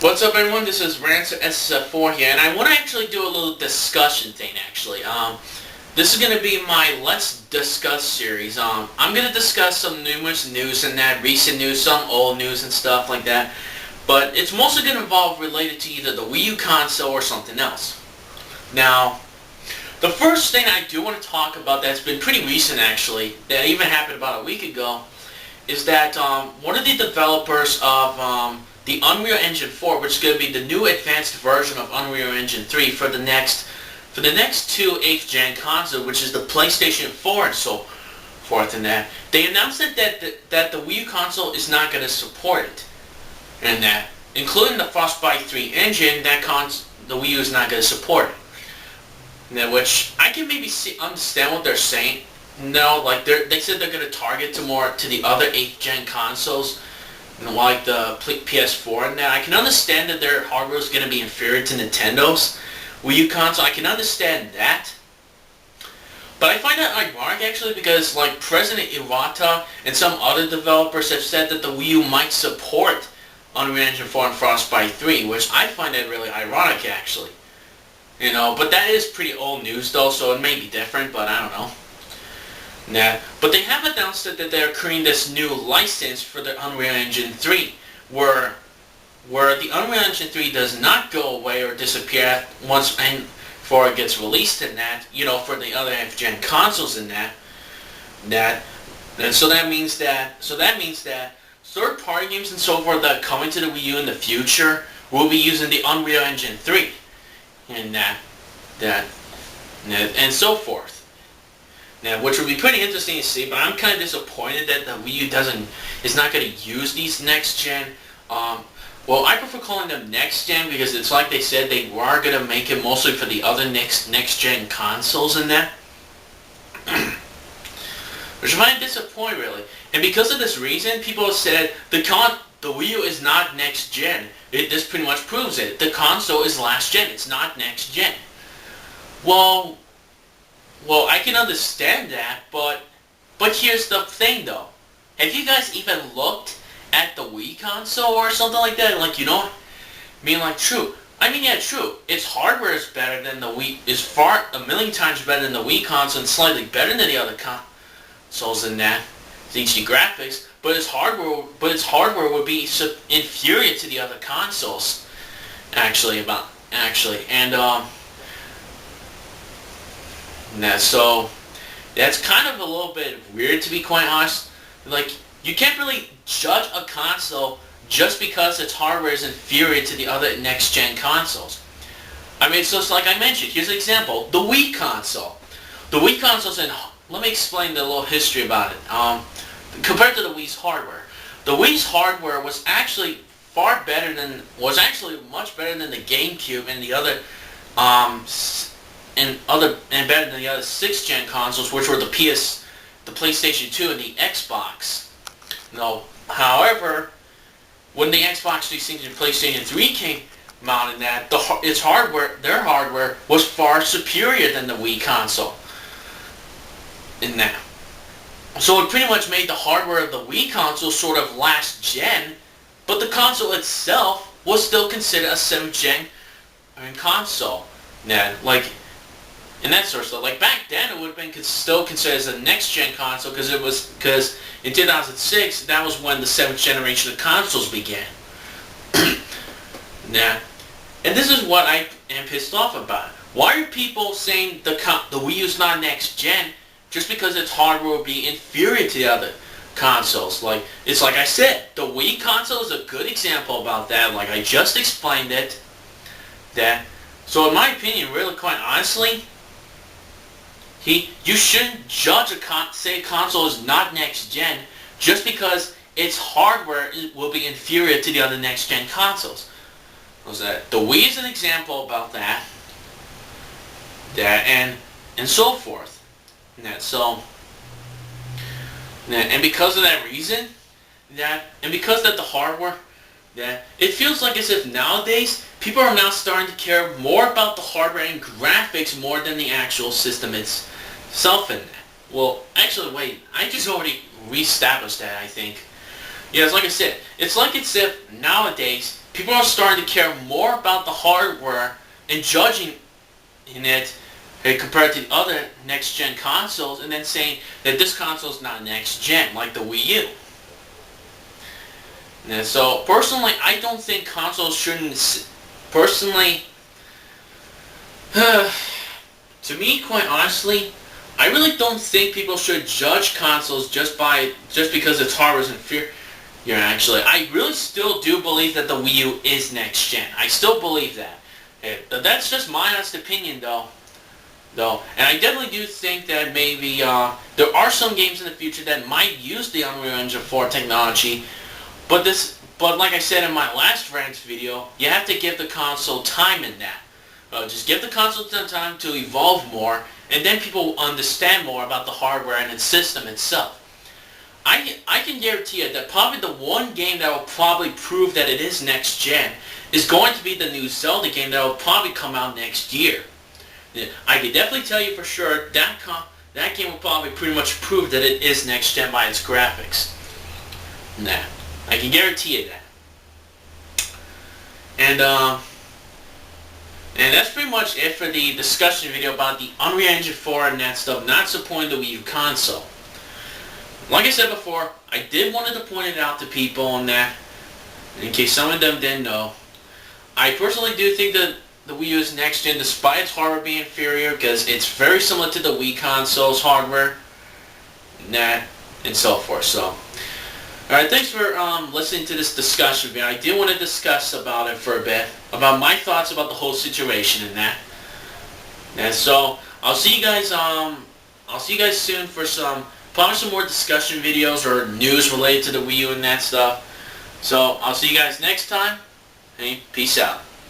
What's up, everyone? This is Ransom SF4 here, and I want to actually do a little discussion thing, actually. This is going to be my Let's Discuss series. I'm going to discuss some numerous news and that, recent news, some old news and stuff like that. But it's mostly going to involve related to either the Wii U console or something else. Now, the first thing I do want to talk about that's been pretty recent, actually, that even happened about a week ago, is that one of the developers of the Unreal Engine 4, which is going to be the new advanced version of Unreal Engine 3 for the next two 8th gen consoles, which is the PlayStation 4 and so forth and that. They announced that the Wii U console is not going to support it, and that, including the Frostbite 3 engine, the Wii U is not going to support it. Now, which I can maybe understand what they're saying. No, like they said they're going to target to the other 8th gen consoles, like the PS4 and that. I can understand that their hardware is going to be inferior to Nintendo's Wii U console. I can understand that. But I find that ironic, actually, because like President Iwata and some other developers have said that the Wii U might support Unreal Engine 4 and Frostbite 3, which I find that really ironic, actually. You know, but that is pretty old news though, so it may be different, but I don't know. Nah. But they have announced that they're creating this new license for the Unreal Engine 3, where the Unreal Engine 3 does not go away or disappear before it gets released in that, you know, for the other F-gen consoles in that. And so that means that third-party games and so forth that come into the Wii U in the future will be using the Unreal Engine 3 and and so forth. Now, which would be pretty interesting to see, but I'm kind of disappointed that the Wii U is not going to use these next-gen. Well, I prefer calling them next-gen because it's like they said they were going to make it mostly for the other next-gen consoles and that. Which I find disappointing, really. And because of this reason, people have said the Wii U is not next-gen. This pretty much proves it. The console is last-gen. It's not next-gen. Well, I can understand that, but here's the thing, though. Have you guys even looked at the Wii console or something like that? Like, you know, I mean, like, true. I mean, yeah, true. Its hardware is better than the Wii, is far a million times better than the Wii console and slightly better than the other consoles in that. It's HD graphics, but its hardware would be inferior to the other consoles, actually. So that's kind of a little bit weird, to be quite honest. Like, you can't really judge a console just because its hardware is inferior to the other next-gen consoles. I mean, so it's like I mentioned, here's an example, the Wii console. The Wii console's let me explain the little history about it. Compared to the Wii's hardware. The Wii's hardware was actually much better than the GameCube and the other and better than the other 6th gen consoles, which were the PlayStation 2 and the Xbox. No, however, when the Xbox 360 and PlayStation 3 came out in that, their hardware was far superior than the Wii console in that. So it pretty much made the hardware of the Wii console sort of last gen, but the console itself was still considered a 7th gen console. Yeah, like, and that sort of stuff. Like, back then, it would have been still considered as a next-gen console because in 2006, that was when the 7th generation of consoles began. Now, and this is what I am pissed off about. Why are people saying the Wii U's not next-gen just because its hardware will be inferior to the other consoles? Like, it's like I said, the Wii console is a good example about that. Like, I just explained it. So in my opinion, really quite honestly, you shouldn't judge say a console is not next-gen just because its hardware will be inferior to the other next-gen consoles. The Wii is an example about that. And so forth. And because of that reason, and because that the hardware, it feels like as if nowadays people are now starting to care more about the hardware and graphics more than the actual system itself in that. Well, actually, wait, I just already reestablished that, I think. Yeah, it's like I said, it's like as if nowadays people are starting to care more about the hardware and judging in it compared to the other next-gen consoles, and then saying that this console is not next-gen, like the Wii U. And so, personally, I don't think consoles shouldn't... Personally, to me, quite honestly, I really don't think people should judge consoles just because its hardware is inferior. Actually, I really still do believe that the Wii U is next-gen. I still believe that. That's just my honest opinion, though. And I definitely do think that maybe there are some games in the future that might use the Unreal Engine 4 technology, but like I said in my last rant video, you have to give the console time in that. Just give the console time to evolve more, and then people will understand more about the hardware and its system itself. I can guarantee you that probably the one game that will probably prove that it is next-gen is going to be the new Zelda game that will probably come out next year. I can definitely tell you for sure that game will probably pretty much prove that it is next-gen by its graphics. Nah, I can guarantee you that. And that's pretty much it for the discussion video about the Unreal Engine 4 and that stuff not supporting the Wii U console. Like I said before, I did wanted to point it out to people on that, in case some of them didn't know. I personally do think that the Wii U is next-gen despite its hardware being inferior, because it's very similar to the Wii console's hardware and so forth. So, alright, thanks for listening to this discussion video. I did want to discuss about it for a bit, about my thoughts about the whole situation and that. And so, I'll see you guys soon for probably some more discussion videos or news related to the Wii U and that stuff. So, I'll see you guys next time, and peace out.